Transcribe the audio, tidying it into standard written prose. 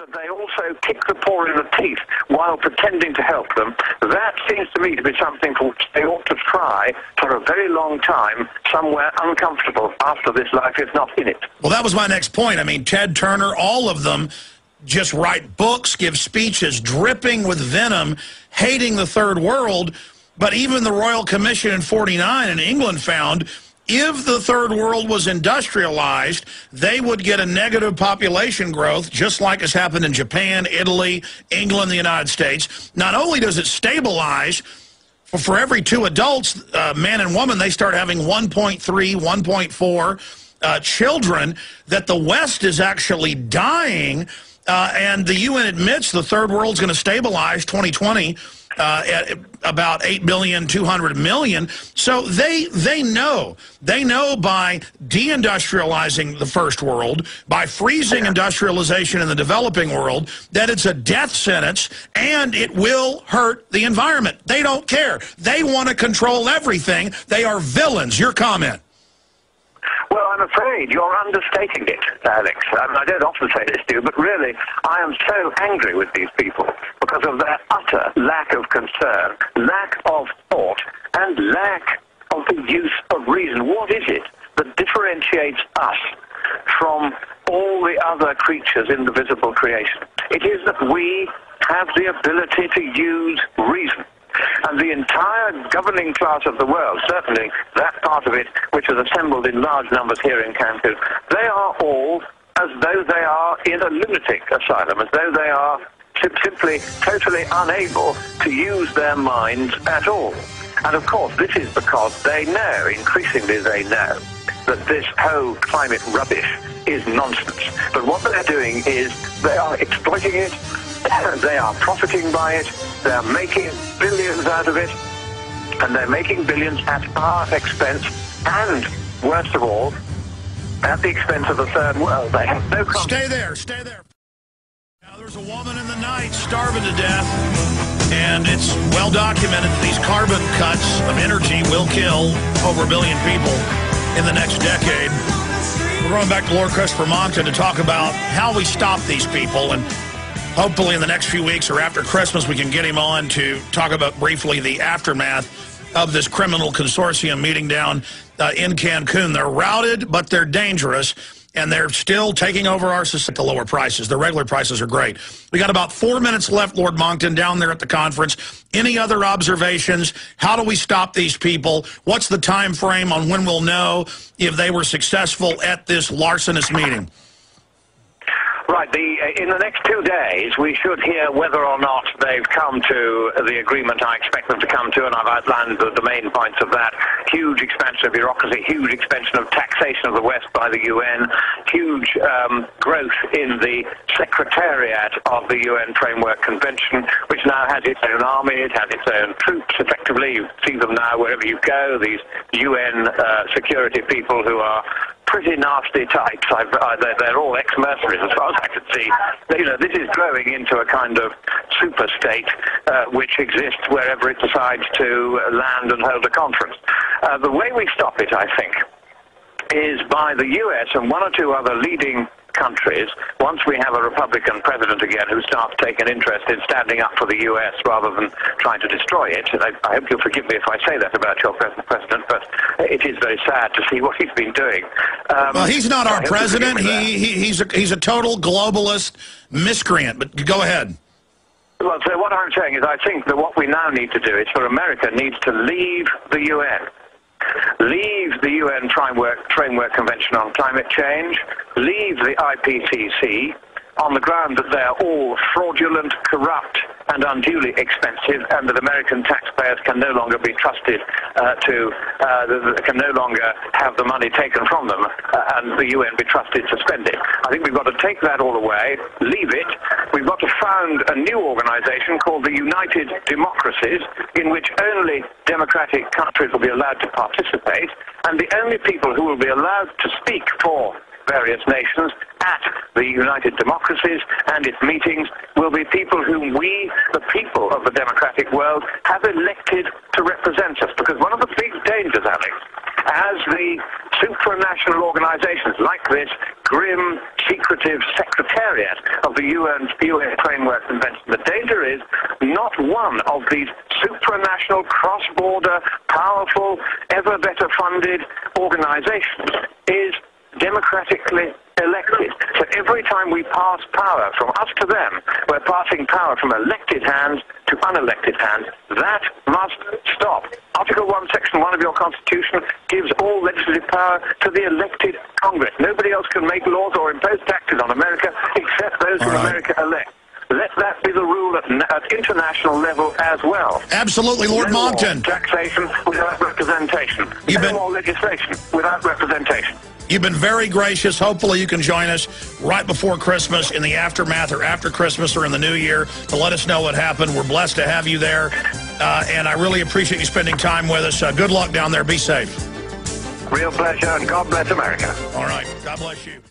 that they also kick the poor in the teeth while pretending to help them, that seems to me to be something for which they ought to try for a very long time, somewhere uncomfortable after this life, if not in it. Well, that was my next point. I mean, Ted Turner, all of them just write books, give speeches dripping with venom, hating the third world. But even the Royal Commission in '49 in England found if the third world was industrialized, they would get a negative population growth, just like has happened in Japan, Italy, England, the United States. Not only does it stabilize, for every 2 adults, man and woman, they start having 1.3, 1.4 children, that the West is actually dying. And the UN admits the third world's going to stabilize 2020 at about 8,200,000,000. So they know by deindustrializing the first world, by freezing industrialization in the developing world, that it's a death sentence and it will hurt the environment. They don't care. They want to control everything. They are villains. Your comment? Well, I'm afraid you're understating it, Alex. I don't often say this to you, but really, I am so angry with these people because of their utter lack of concern, lack of thought, and lack of the use of reason. What is it that differentiates us from all the other creatures in the visible creation? It is that we have the ability to use reason. And the entire governing class of the world, certainly that part of it which has assembled in large numbers here in Cancun, they are all as though they are in a lunatic asylum, as though they are simply totally unable to use their minds at all. And of course, this is because they know, increasingly they know, that this whole climate rubbish is nonsense. But what they're doing is they are exploiting it, they are profiting by it, they're making billions out of it, and they're making billions at our expense, and, worst of all, at the expense of the third world. They have no concept. Stay there, stay there. Now, there's a woman in the night starving to death, and it's well documented that these carbon cuts of energy will kill over 1 billion people in the next decade. We're going back to Lord Christopher Monckton to talk about how we stop these people, and hopefully in the next few weeks or after Christmas we can get him on to talk about briefly the aftermath of this criminal consortium meeting down in Cancun. They're routed, but they're dangerous, and they're still taking over our society at the lower prices. The regular prices are great. We got about 4 minutes left, Lord Monckton, down there at the conference. Any other observations? How do we stop these people? What's the time frame on when we'll know if they were successful at this larcenous meeting? Right. In the next 2 days, we should hear whether or not they've come to the agreement I expect them to come to, and I've outlined the main points of that. Huge expansion of bureaucracy, huge expansion of taxation of the West by the UN, huge growth in the Secretariat of the UN Framework Convention, which now has its own army, it has its own troops, effectively. You see them now wherever you go, these UN security people who are pretty nasty types. They're all ex-mercenaries as far as I can see. You know, this is growing into a kind of super state which exists wherever it decides to land and hold a conference. The way we stop it, I think, is by the US and 1 or 2 other leading countries, once we have a Republican president again who starts taking interest in standing up for the US rather than trying to destroy it. And I hope you'll forgive me if I say that about your present president, but it is very sad to see what he's been doing. Well, he's not our president. He's a total globalist miscreant, but go ahead. Well, so what I'm saying is I think that what we now need to do is for America needs to leave the UN. Leave the UN Framework Convention on Climate Change, leave the IPCC on the ground that they're all fraudulent, corrupt, and unduly expensive, and that American taxpayers can no longer be trusted can no longer have the money taken from them, and the UN be trusted to spend it. I think we've got to take that all away, leave it. We've got to found a new organization called the United Democracies, in which only democratic countries will be allowed to participate, and the only people who will be allowed to speak for various nations at the United Democracies and its meetings will be people whom we, the people of the democratic world, have elected to represent us. Because one of the big dangers, Alex, as the supranational organizations like this grim, secretive secretariat of the UN Framework Convention. The danger is not one of these supranational, cross-border, powerful, ever better funded organizations is democratically elected. So every time we pass power from us to them, we're passing power from elected hands to unelected hands. That must stop. Article 1, Section 1 of your Constitution gives all legislative power to the elected Congress. Nobody else can make laws or impose taxes on America except those who America elect. Let that be the rule at international level as well. Absolutely, Lord Monckton. Taxation without representation. No more legislation without representation. You've been very gracious. Hopefully you can join us right before Christmas, in the aftermath or after Christmas or in the new year, to let us know what happened. We're blessed to have you there, and I really appreciate you spending time with us. Good luck down there. Be safe. Real pleasure, and God bless America. All right. God bless you.